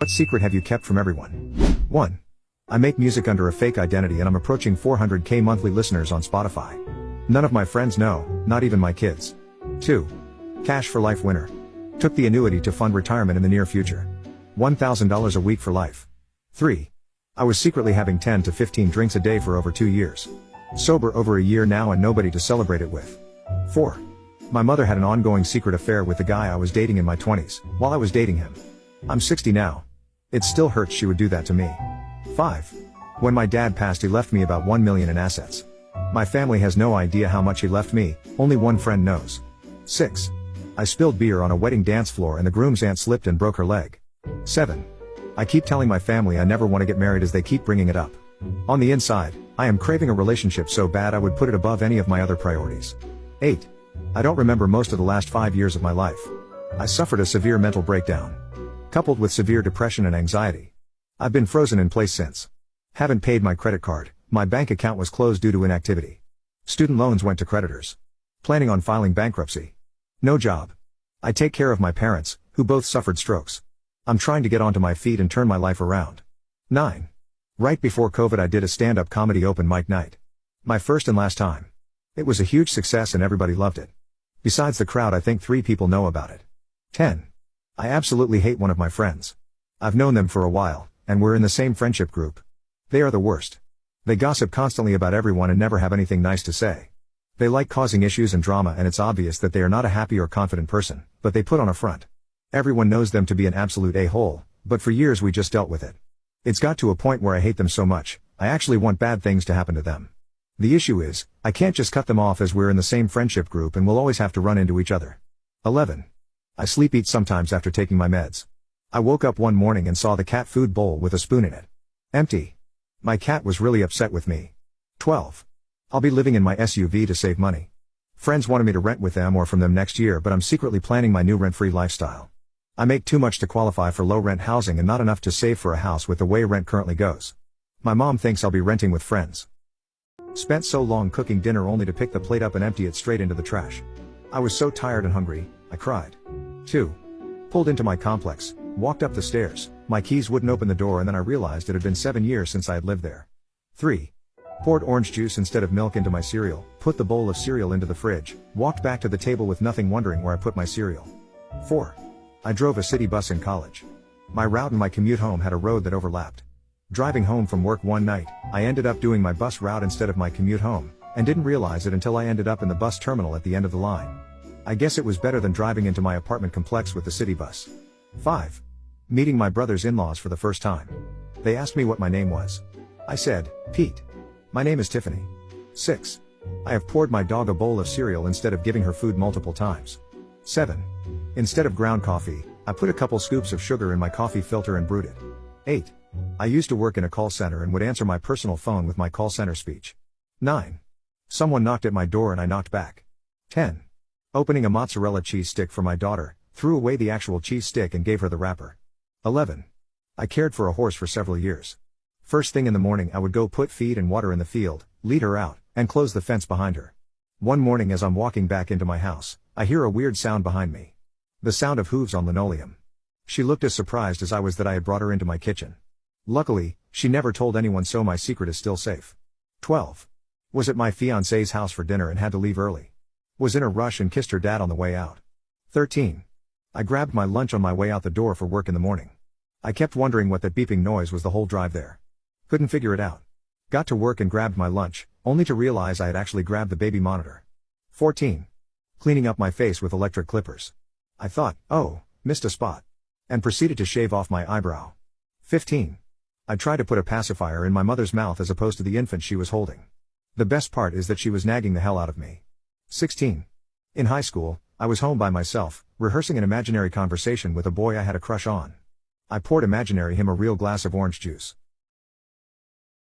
What secret have you kept from everyone? 1. I make music under a fake identity and I'm approaching 400k monthly listeners on Spotify. None of my friends know, not even my kids. 2. Cash for life winner. Took the annuity to fund retirement in the near future. $1,000 a week for life. 3. I was secretly having 10 to 15 drinks a day for over 2 years. Sober over a year now and nobody to celebrate it with. 4. My mother had an ongoing secret affair with the guy I was dating in my 20s, while I was dating him. I'm 60 now. It still hurts she would do that to me. 5. When my dad passed he left me about $1 million in assets. My family has no idea how much he left me, only one friend knows. 6. I spilled beer on a wedding dance floor and the groom's aunt slipped and broke her leg. 7. I keep telling my family I never want to get married as they keep bringing it up. On the inside, I am craving a relationship so bad I would put it above any of my other priorities. 8. I don't remember most of the last 5 years of my life. I suffered a severe mental breakdown, coupled with severe depression and anxiety. I've been frozen in place since. Haven't paid my credit card, my bank account was closed due to inactivity. Student loans went to creditors. Planning on filing bankruptcy. No job. I take care of my parents, who both suffered strokes. I'm trying to get onto my feet and turn my life around. 9. Right before COVID I did a stand-up comedy open mic night. My first and last time. It was a huge success and everybody loved it. Besides the crowd I think 3 people know about it. 10. I absolutely hate one of my friends. I've known them for a while, and we're in the same friendship group. They are the worst. They gossip constantly about everyone and never have anything nice to say. They like causing issues and drama and it's obvious that they are not a happy or confident person, but they put on a front. Everyone knows them to be an absolute a-hole, but for years we just dealt with it. It's got to a point where I hate them so much, I actually want bad things to happen to them. The issue is, I can't just cut them off as we're in the same friendship group and we'll always have to run into each other. 11. I sleep eat sometimes after taking my meds. I woke up one morning and saw the cat food bowl with a spoon in it. Empty. My cat was really upset with me. 12. I'll be living in my SUV to save money. Friends wanted me to rent with them or from them next year but I'm secretly planning my new rent-free lifestyle. I make too much to qualify for low-rent housing and not enough to save for a house with the way rent currently goes. My mom thinks I'll be renting with friends. Spent so long cooking dinner only to pick the plate up and empty it straight into the trash. I was so tired and hungry, I cried. 2. Pulled into my complex, walked up the stairs, my keys wouldn't open the door and then I realized it had been 7 years since I had lived there. 3. Poured orange juice instead of milk into my cereal, put the bowl of cereal into the fridge, walked back to the table with nothing wondering where I put my cereal. 4. I drove a city bus in college. My route and my commute home had a road that overlapped. Driving home from work one night, I ended up doing my bus route instead of my commute home, and didn't realize it until I ended up in the bus terminal at the end of the line. I guess it was better than driving into my apartment complex with the city bus. 5. Meeting my brother's in-laws for the first time. They asked me what my name was. I said, Pete. My name is Tiffany. 6. I have poured my dog a bowl of cereal instead of giving her food multiple times. 7. Instead of ground coffee, I put a couple scoops of sugar in my coffee filter and brewed it. 8. I used to work in a call center and would answer my personal phone with my call center speech. 9. Someone knocked at my door and I knocked back. 10. Opening a mozzarella cheese stick for my daughter, threw away the actual cheese stick and gave her the wrapper. 11. I cared for a horse for several years. First thing in the morning I would go put feed and water in the field, lead her out, and close the fence behind her. One morning as I'm walking back into my house, I hear a weird sound behind me. The sound of hooves on linoleum. She looked as surprised as I was that I had brought her into my kitchen. Luckily, she never told anyone so my secret is still safe. 12. Was at my fiancé's house for dinner and had to leave early. Was in a rush and kissed her dad on the way out. 13. I grabbed my lunch on my way out the door for work in the morning. I kept wondering what that beeping noise was the whole drive there. Couldn't figure it out. Got to work and grabbed my lunch, only to realize I had actually grabbed the baby monitor. 14. Cleaning up my face with electric clippers. I thought, oh, missed a spot. And proceeded to shave off my eyebrow. 15. I tried to put a pacifier in my mother's mouth as opposed to the infant she was holding. The best part is that she was nagging the hell out of me. 16. In high school, I was home by myself, rehearsing an imaginary conversation with a boy I had a crush on. I poured imaginary him a real glass of orange juice.